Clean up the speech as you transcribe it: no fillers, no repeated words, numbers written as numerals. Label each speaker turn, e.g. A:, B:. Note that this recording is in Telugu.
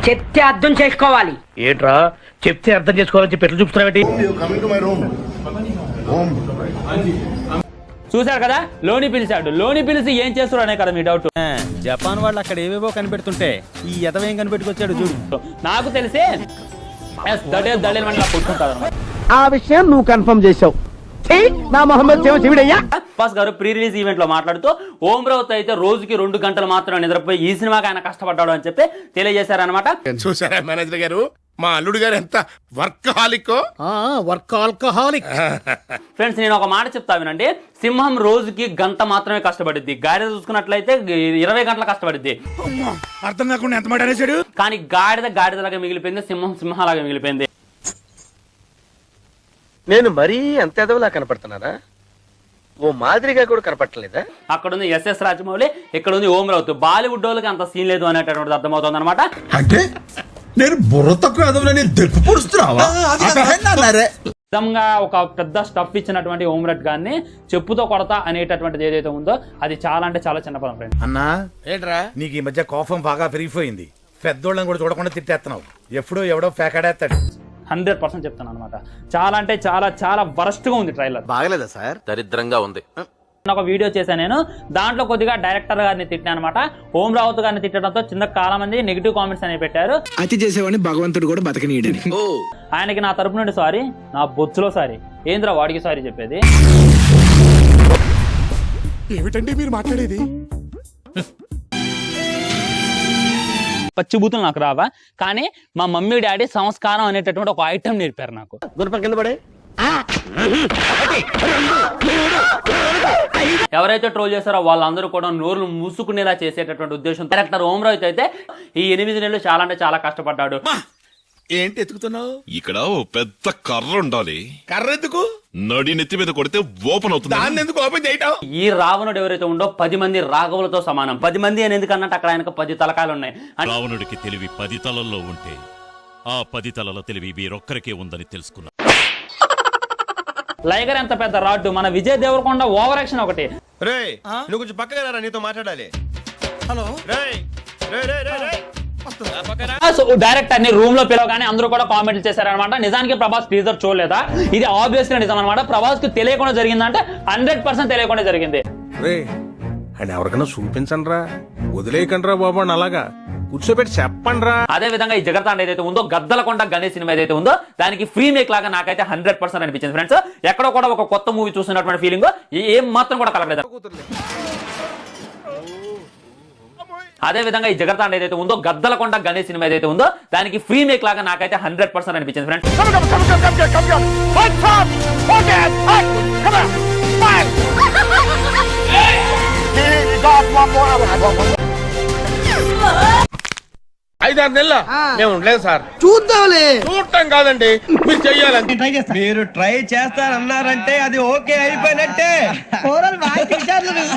A: చెప్తే అర్థం చేసుకోవాలి.
B: ఏంట్రా చెప్తే అర్థం చేసుకోవాలని చెప్పి ఎట్లా చూపుతున్నావు?
C: చూశారు కదా, లోని పిలిచాడు. లోని పిలిచి ఏం చేస్తారు అనే కదా మీ డౌట్.
D: జపాన్ వాళ్ళు అక్కడ ఏవేవో కనిపెడుతుంటే ఈ ఎదవేం కనిపెట్టుకొచ్చాడు చూడు.
C: నాకు తెలిసి కొట్టుకుంటారు.
E: ఆ విషయం నువ్వు కన్ఫర్మ్ చేసావు. నా మొహమ్మద్
C: అబ్బాస్ గారు ప్రీ రిలీజ్ ఈవెంట్ లో మాట్లాడుతూ ఓం రావుత్ అయితే రోజుకి 2 గంటలు మాత్రం నిద్రపోయి ఈ సినిమాకి ఆయన కష్టపడ్డాడు అని చెప్పి తెలియజేశారనమాట.
F: చూసారా మేనేజర్ గారు, మా అల్లుడు గారు ఎంత వర్కహాలిక్.
C: ఫ్రెండ్స్, నేను ఒక మాట చెప్తా వినండి. సింహం రోజుకి గంట మాత్రమే కష్టపడిద్ది. గాడిద చూసుకున్నట్లయితే 20 గంటలు కష్టపడిద్ది.
F: అర్థం కాకుండా ఎంత మాట అనేసాడు.
C: కానీ గాడిదలాగా మిగిలిపోయింది, సింహం సింహలాగా మిగిలిపోయింది.
B: నేను మరీ అంత ఎదవలా కనపడుతున్నానా? ఓ మాదిరిగా కూడా కనపడలేదా?
C: అక్కడ ఉంది ఎస్ఎస్ రాజమౌళి, ఇక్కడ ఉంది ఓం రావుత్. బాలీవుడ్ వాళ్ళకి అంత సీన్ లేదు అనేటటువంటిది అర్థమవుతుంది అనమాట.
F: అంటే నేను బుర్ర తక్కువ ఎదవలని దెప్పి పొడుస్తున్నావా?
C: నిజంగా ఒక పెద్ద స్టఫ్ ఇచ్చినటువంటి ఓం రెడ్ గారిని చెప్పుతో కొడతా అనేటటువంటిది ఏదైతే ఉందో అది చాలా అంటే చాలా చిన్న పదం ఫ్రెండ్.
D: అన్నా
F: ఏంట్రా
D: నీకు ఈ మధ్య కోపం బాగా పెరిగిపోయింది. పెద్దోళ్ళని కూడా చూడకుండా తిట్టేస్తున్నావు. ఎప్పుడో ఎవడో ఫేకాడేస్తాడు.
C: 100% చెప్తాను అనమాట. చాలా అంటే చాలా చాలా వరస్ట్ గా ఉంది ట్రైలర్.
D: బాగలేదా సార్?
G: దరిద్రంగా ఉంది.
C: ఒక వీడియో చేశాను నేను. దాంట్లో కొద్దిగా డైరెక్టర్ గారిని తిట్టాను అనమాట. ఓం రావుత్ గారిని తిట్టడంతో చాలా మంది నెగిటివ్ కామెంట్స్ అనేవి పెట్టారు.
H: అతి చేసేవాడిని భగవంతుడు కూడా బతకనీయడని.
C: ఆయనకి నా తరపు నుండి సారీ, నా బొచ్చులో సారీ. ఏంద్రా వాడికి సారీ చెప్పేది?
F: ఏమిటండి మీరు మాట్లాడేది?
C: పచ్చిబూతులు నాకు రావా, కానీ మా మమ్మీ డాడీ సంస్కారం అనేటటువంటి ఒక ఐటమ్ నేర్పారు నాకు.
B: గుర్రం కింద పడే
C: ఎవరైతే ట్రోల్ చేస్తారో వాళ్ళందరూ కూడా నోర్లు మూసుకునేలా చేసేటటువంటి ఉద్దేశం. డైరెక్టర్ ఓం రావుత్ అయితే ఈ 8 నెలలు చాలా అంటే చాలా కష్టపడ్డాడు.
F: ఏంటి ఎత్తుకుతున్నావు?
I: ఇక్కడ ఓ పెద్ద కర్ర ఉండాలి.
F: కర్ర ఎందుకు?
I: నడి నెత్తి మీద కొడితే ఓపెన్ అవుతుంది.
F: దాన్ని ఎందుకు ఓపెన్ చేయటం?
C: ఈ రావణుడు ఎవరైతే ఉందో 10 మంది రాఘవులతో సమానం. 10 మంది అని ఎందుకన్నట్టు అక్కడ ఆయనకు 10 తలకాయలు ఉన్నాయి.
I: రావణుడికి తెలివి 10 తలల్లో ఉంటే ఆ 10 తలల తెలివి వీరొక్కరికే ఉందని తెలుసుకున్నా.
C: లైగర్ ఎంత పెద్ద రాడ్డు, మన విజయ్ దేవరకొండ ఓవర్ యాక్షన్ ఒకటి.
D: నువ్వు కొంచెం పక్కగా రా, నీతో మాట్లాడాలి. హలో
C: డైరెక్టర్ ని రూమ్ లో పిలవగానే అందరూ కూడా కామెంట్లు చేశారనమాట. నిజానికి ప్రభాస్ టీజర్ చూడలేదా? ఇది ఆబ్వియస్లీ నిజం అనమాట. ప్రభాస్ కి తెలియకుండా జరిగిందంటే 100% తెలియకుండా జరిగింది.
D: ఎవరికైనా చూపించండి రా, వదిలేయకండి రా బాబు అని అలాగా కూర్చోబెట్టి చెప్పండి రా.
C: అదే విధంగా ఈ జగతాండ ఏదైతే ఉందో, గద్దలకొండ గణేష్ సినిమా ఏదైతే ఉందో దానికి ఫ్రీ మేక్ లాగా నాకైతే 100% అనిపించింది ఫ్రెండ్స్. ఎక్కడో కూడా ఒక కొత్త మూవీ చూస్తున్నటువంటి ఫీలింగ్ ఏం మాత్రం కూడా కలగలేదు. అదే విధంగా ఈ జగతాండ ఏదైతే ఉందో, గద్దలకొండ గణేష్ సినిమా ఏదైతే ఉందో దానికి ఫ్రీ మేక్ లాగా నాకైతే 100% అనిపించింది ఫ్రెండ్స్.
F: ఐదారు నెలల మేము ఉండలేదు సార్.
E: చూద్దాంలే.
F: చూడటం కాదండి, మీరు చెయ్యాలంటే.
D: మీరు ట్రై చేస్తారన్నారంటే అది ఓకే అయిపోయినట్టే.